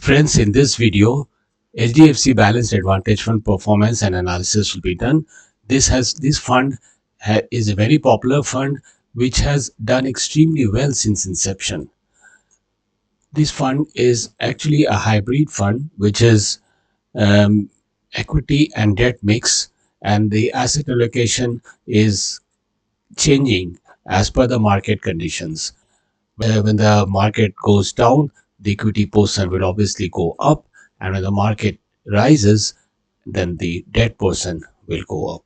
Friends, in this video, HDFC Balanced Advantage Fund performance and analysis will be done. This fund is a very popular fund which has done extremely well since inception. This fund is actually a hybrid fund which is equity and debt mix, and the asset allocation is changing as per the market conditions. When the market goes down, the equity portion will obviously go up, and when the market rises, then the debt portion will go up.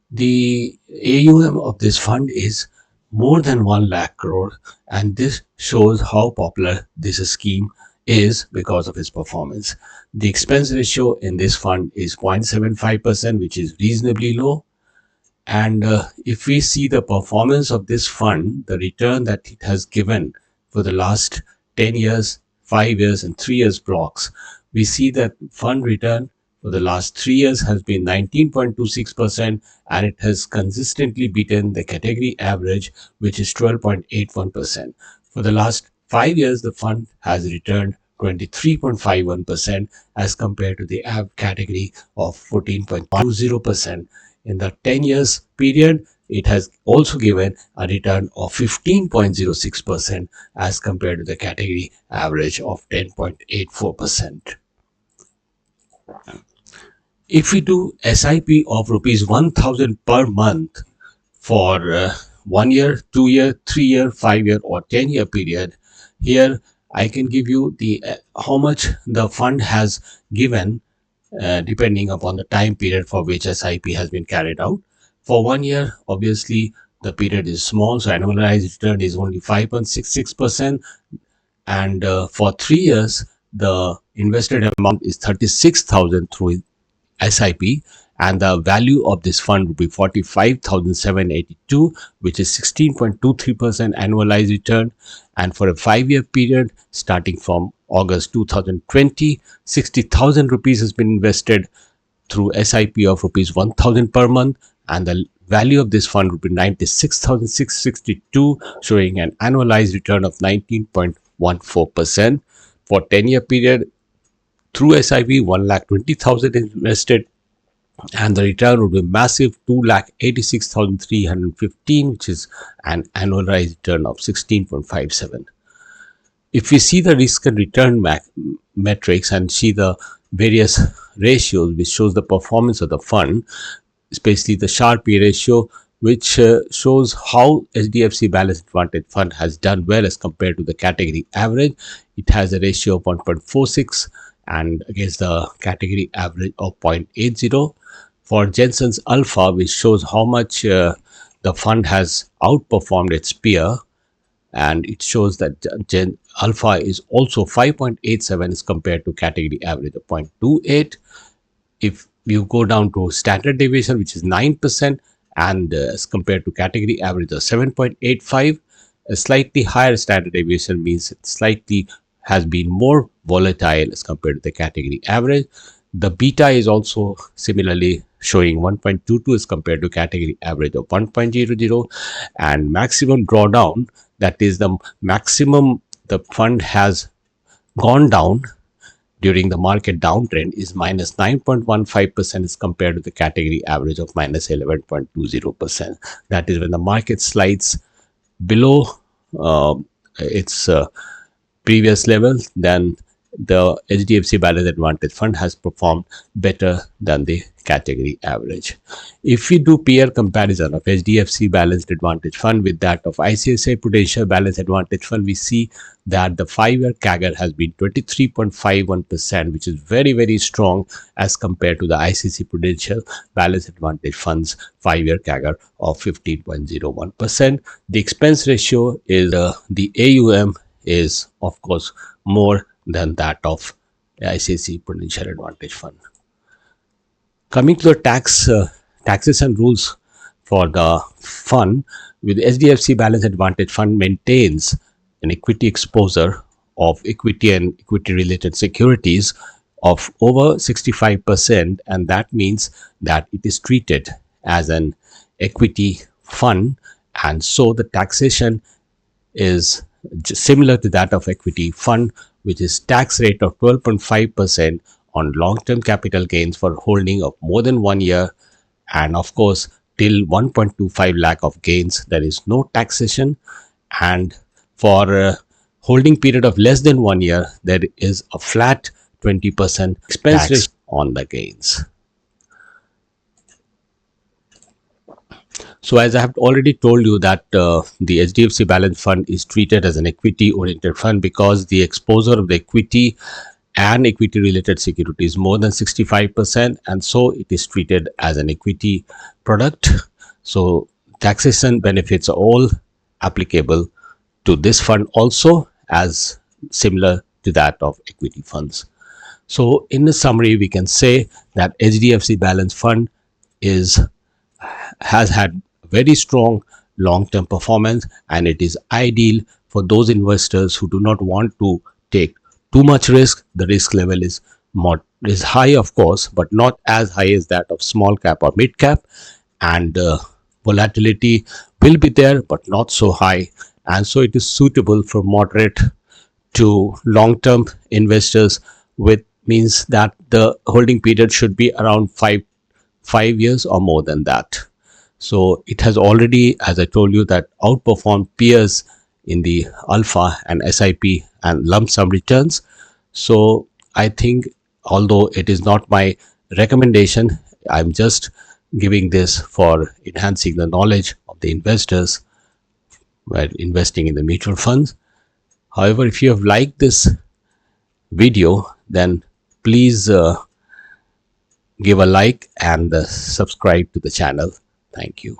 The AUM of this fund is more than 1 lakh crore, and this shows how popular this scheme is because of its performance. The expense ratio in this fund is 0.75%, which is reasonably low. And if we see the performance of this fund, the return that it has given for the last 10 years, 5 years and 3 years blocks, we see that fund return for the last 3 years has been 19.26%, and it has consistently beaten the category average, which is 12.81%. For the last 5 years, the fund has returned 23.51% as compared to the category of 14.20%. In the 10 years period, it has also given a return of 15.06% as compared to the category average of 10.84%. If we do SIP of rupees 1000 per month for 1 year, 2 year, 3 year, 5 year or 10 year period, here I can give you the how much the fund has given depending upon the time period for which SIP has been carried out. For 1 year, obviously the period is small, so annualized return is only 5.66%, and for 3 years the invested amount is 36,000 through SIP, and the value of this fund would be 45,782, which is 16.23% annualized return. And for a 5-year period starting from August 2020, 60,000 rupees has been invested through SIP of rupees 1,000 per month, and the value of this fund would be 96,662, showing an annualized return of 19.14%. For 10-year period through SIP, 1,20,000 invested, and the return would be massive, 2,86,315, which is an annualized return of 16.57. If we see the risk and return metrics and see the various ratios which shows the performance of the fund, especially the Sharpe ratio, which shows how HDFC Balanced Advantage Fund has done well as compared to the category average. It has a ratio of 1.46 and against the category average of 0.80. For Jensen's Alpha, which shows how much the fund has outperformed its peer, and it shows that Alpha is also 5.87 as compared to category average of 0.28. If you go down to standard deviation, which is 9%, and as compared to category average of 7.85, a slightly higher standard deviation means it slightly has been more volatile as compared to the category average. The beta is also similarly showing 1.22 as compared to category average of 1.00, and maximum drawdown, that is the maximum the fund has gone down during the market downtrend, is minus 9.15% as compared to the category average of minus 11.20%. That is when the market slides below its previous level, then the HDFC Balanced Advantage Fund has performed better than the category average. If we do peer comparison of HDFC Balanced Advantage Fund with that of ICICI Prudential Balanced Advantage Fund, we see that the 5-year CAGR has been 23.51%, which is very, very strong as compared to the ICICI Prudential Balanced Advantage Fund's 5-year CAGR of 15.01%. The expense ratio is the AUM is of course more than that of ICICI Prudential Advantage Fund. Coming to the taxes and rules for the fund, with HDFC Balanced Advantage Fund maintains an equity exposure of equity and equity related securities of over 65%, and that means that it is treated as an equity fund, and so the taxation is similar to that of equity fund, which is tax rate of 12.5% on long-term capital gains for holding of more than 1 year, and of course till 1.25 lakh of gains there is no taxation, and for holding period of less than 1 year there is a flat 20% expense tax ratio on the gains. So as I have already told you that the HDFC Balance Fund is treated as an equity oriented fund because the exposure of the equity and equity related securities more than 65%, and so it is treated as an equity product. So taxation benefits are all applicable to this fund also, as similar to that of equity funds. So in a summary, we can say that HDFC Balance Fund is has had very strong long-term performance, and it is ideal for those investors who do not want to take too much risk. The risk level is high, of course, but not as high as that of small cap or mid cap, and volatility will be there but not so high, and so it is suitable for moderate to long-term investors, with means that the holding period should be around 5 years or more than that. So it has already, as I told you, that outperformed peers in the alpha and SIP and lump sum returns. So I think, although it is not my recommendation, I'm just giving this for enhancing the knowledge of the investors while investing in the mutual funds. However, if you have liked this video, then please give a like and subscribe to the channel. Thank you.